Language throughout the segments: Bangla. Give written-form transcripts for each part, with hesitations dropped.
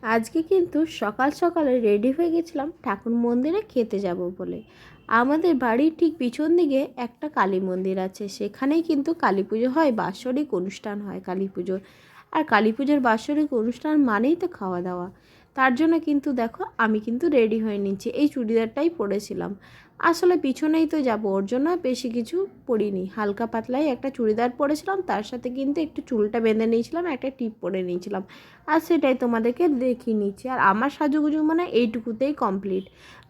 আজকে কিন্তু সকাল সকালে রেডি হয়ে গেছিলাম ঠাকুর মন্দিরে খেতে যাব বলে। আমাদের বাড়ির ঠিক পিছন দিকে একটা কালী মন্দির আছে, সেখানেই কিন্তু কালী পুজো হয়, বাৎসরিক অনুষ্ঠান হয় কালী পুজোর। আর কালী পুজোর বাৎসরিক অনুষ্ঠান মানেই তো খাওয়া দাওয়া। তার জন্য কিন্তু দেখো আমি কিন্তু রেডি হয়ে নিচ্ছি, এই চুড়িদারটাই পরেছিলাম। আসলে পিছনেই তো যাব, ওর জন্য বেশি কিছু পরিনি, হালকা পাতলাই একটা চুড়িদার পরেছিলাম, তার সাথে কিন্তু একটু চুলটা বেঁধে নিয়েছিলাম, একটা টিপ পরে নিয়েছিলাম। আর সেটাই তোমাদেরকে দেখিয়ে নিচ্ছি। আর আমার সাজুগুজু মানে এইটুকুতেই কমপ্লিট।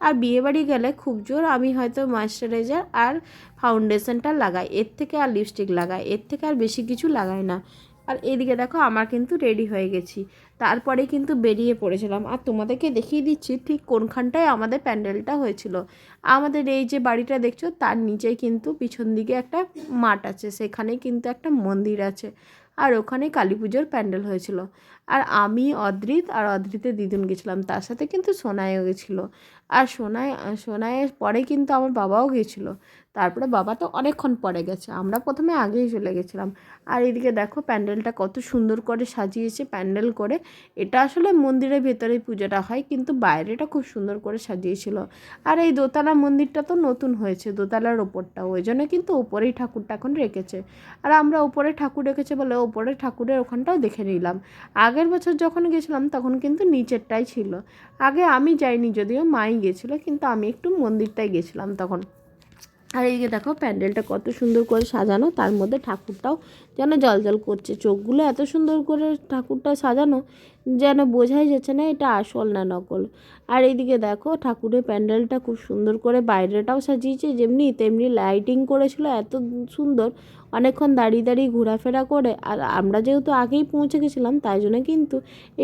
আর বিয়েবাড়ি গেলে খুব জোর আমি হয়তো ময়েশ্চারাইজার আর ফাউন্ডেশনটা লাগাই, এর থেকে আর লিপস্টিক লাগাই, এর থেকে আর বেশি কিছু লাগাই না। আর এদিকে দেখো আমার কিন্তু রেডি হয়ে গেছি, তারপরে কিন্তু বেরিয়ে পড়েছিলাম। আর তোমাদেরকে দেখিয়ে দিচ্ছি ঠিক কোনখানটায় আমাদের প্যান্ডেলটা হয়েছিল। আমাদের এই যে বাড়িটা দেখছো তার নিচেই কিন্তু পিছন দিকে একটা মাঠ আছে, সেখানে কিন্তু একটা মন্দির আছে, আর ওখানে কালী পুজোর প্যান্ডেল হয়েছিল। আর আমি অদ্রিত আর অদ্রিতের দিদুন গেছিলাম, তার সাথে কিন্তু সোনাইও গেছিলো। আর সোনাইয়ের পরে কিন্তু আমার বাবাও গেছিলো। তারপরে বাবা তো অনেকক্ষণ পরে গেছে, আমরা প্রথমে আগেই চলে গেছিলাম। আর এদিকে দেখো প্যান্ডেলটা কত সুন্দর করে সাজিয়েছে প্যান্ডেল করে। এটা আসলে মন্দিরের ভেতরেই পুজোটা হয়, কিন্তু বাইরেটা খুব সুন্দর করে সাজিয়েছিল। আর এই দোতলা মন্দিরটা তো নতুন হয়েছে, দোতলার ওপরটা, ওই জন্য কিন্তু ওপরেই ঠাকুরটা এখন রেখেছে। আর আমরা ওপরে ঠাকুর রেখেছে বলে ওপরে ঠাকুরের ওখানটাও দেখে নিলাম। আগের বছর যখন গেছিলাম তখন কিন্তু নিচেরটাই ছিল। আগে আমি যাইনি, যদিও মাই গেছিলো, কিন্তু আমি একটু মন্দিরটাই গেছিলাম তখন। আর এই যে দেখো প্যান্ডেলটা কত সুন্দর করে সাজানো, তার মধ্যে ঠাকুরটাও যেন জলজল করছে, চোখগুলো এত সুন্দর করে ঠাকুরটা সাজানো যেন বোঝাই যাচ্ছে না এটা আসল না নকল। আর এইদিকে দেখো ঠাকুরের প্যান্ডেলটা খুব সুন্দর করে বাইরেটাও সাজিয়েছে, যেমনি তেমনি লাইটিং করেছিল এত সুন্দর। অনেকক্ষণ দাঁড়িয়ে দাঁড়িয়ে ঘোরাফেরা করে, আর আমরা যেহেতু আগেই পৌঁছে গেছিলাম তাই জন্য কিন্তু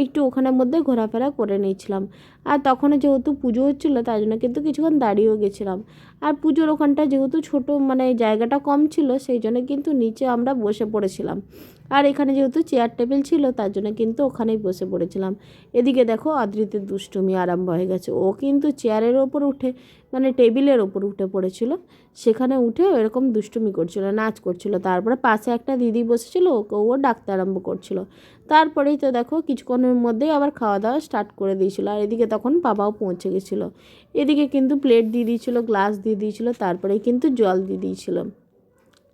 একটু ওখানের মধ্যে ঘোরাফেরা করে নিয়েছিলাম। আর তখন যেহেতু পুজো হচ্ছিলো তাই জন্য কিন্তু কিছুক্ষণ দাঁড়িয়েও গেছিলাম। আর পুজোর ওখানটা যেহেতু ছোটো মানে জায়গাটা কম ছিল, সেই জন্য কিন্তু নিচে আমরা বসে পড়েছিলাম। আর এখানে যেহেতু চেয়ার টেবিল ছিল তার জন্য কিন্তু ওখানেই বসে পড়েছিলাম। এদিকে দেখো অদ্রিতের দুষ্টুমি আরম্ভ হয়ে গেছে, ও কিন্তু চেয়ারের ওপর উঠে মানে টেবিলের ওপর উঠে পড়েছিল, সেখানে উঠে এরকম দুষ্টুমি করছিল, নাচ করছিল। তারপরে পাশে একটা দিদি বসেছিল, ও ডাকতে আরম্ভ করছিল। তারপরেই তো দেখো কিছুক্ষণের মধ্যেই আবার খাওয়া দাওয়া স্টার্ট করে দিয়েছিল। আর এদিকে তখন বাবাও পৌঁছে গেছিলো। এদিকে কিন্তু প্লেট দিয়ে দিয়েছিল, গ্লাস দিয়ে দিয়েছিল, তারপরেই কিন্তু জল দিয়ে দিয়েছিল।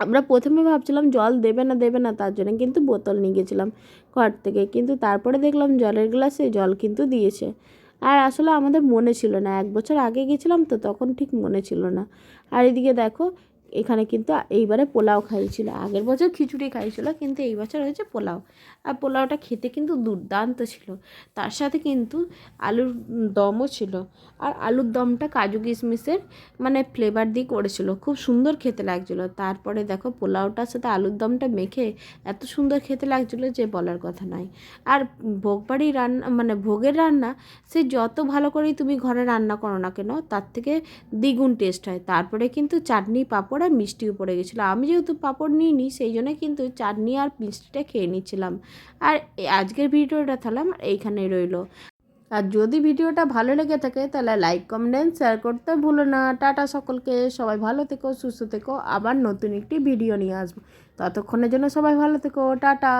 আমরা প্রথমে ভাবছিলাম জল দেবে না দেবে না, তার জন্য কিন্তু বোতল নিয়ে গেছিলাম ঘর থেকে, কিন্তু তারপরে দেখলাম জলের গ্লাসে জল কিন্তু দিয়েছে। আর আসলে আমাদের মনে ছিল না, 1 বছর আগে গেছিলাম তো তখন ঠিক মনে ছিল না। আর এদিকে দেখো এখানে কিন্তু এইবারে পোলাও খাইয়েছিল, আগের বছর খিচুড়ি খাইয়েছিল, কিন্তু এই বছর হয়েছে পোলাও। আর পোলাওটা খেতে কিন্তু দুর্দান্ত ছিল, তার সাথে কিন্তু আলুর দমও ছিল। আর আলুর দমটা কাজু কিশমিশের মানে ফ্লেভার দিয়ে করেছিল, খুব সুন্দর খেতে লাগছিলো। তারপরে দেখো পোলাওটার সাথে আলুর দমটা মেখে এত সুন্দর খেতে লাগছিলো যে বলার কথা নয়। আর ভোগবাড়ির রান্না মানে ভোগের রান্না সে যত ভালো করেই তুমি ঘরে রান্না করো না কেন, তার থেকে দ্বিগুণ টেস্ট হয়। তারপরে কিন্তু চাটনি পাঁপড় আর মিষ্টিও পড়ে গেছিলো, আমি যেহেতু পাঁপড় নিইনি সেই জন্য কিন্তু চাটনি আর মিষ্টিটা খেয়ে নিচ্ছিলাম। আর আজকের ভিডিওটা তাহলে আমার এইখানেই রইলো। আর যদি ভিডিওটা ভালো লেগে থাকে তাহলে লাইক কমেন্ট শেয়ার করতে ভুলো না। টাটা সকলকে, সবাই ভালো থেকো সুস্থ থেকো, আবার নতুন একটি ভিডিও নিয়ে আসবো। ততক্ষণের জন্য সবাই ভালো থেকো, টাটা।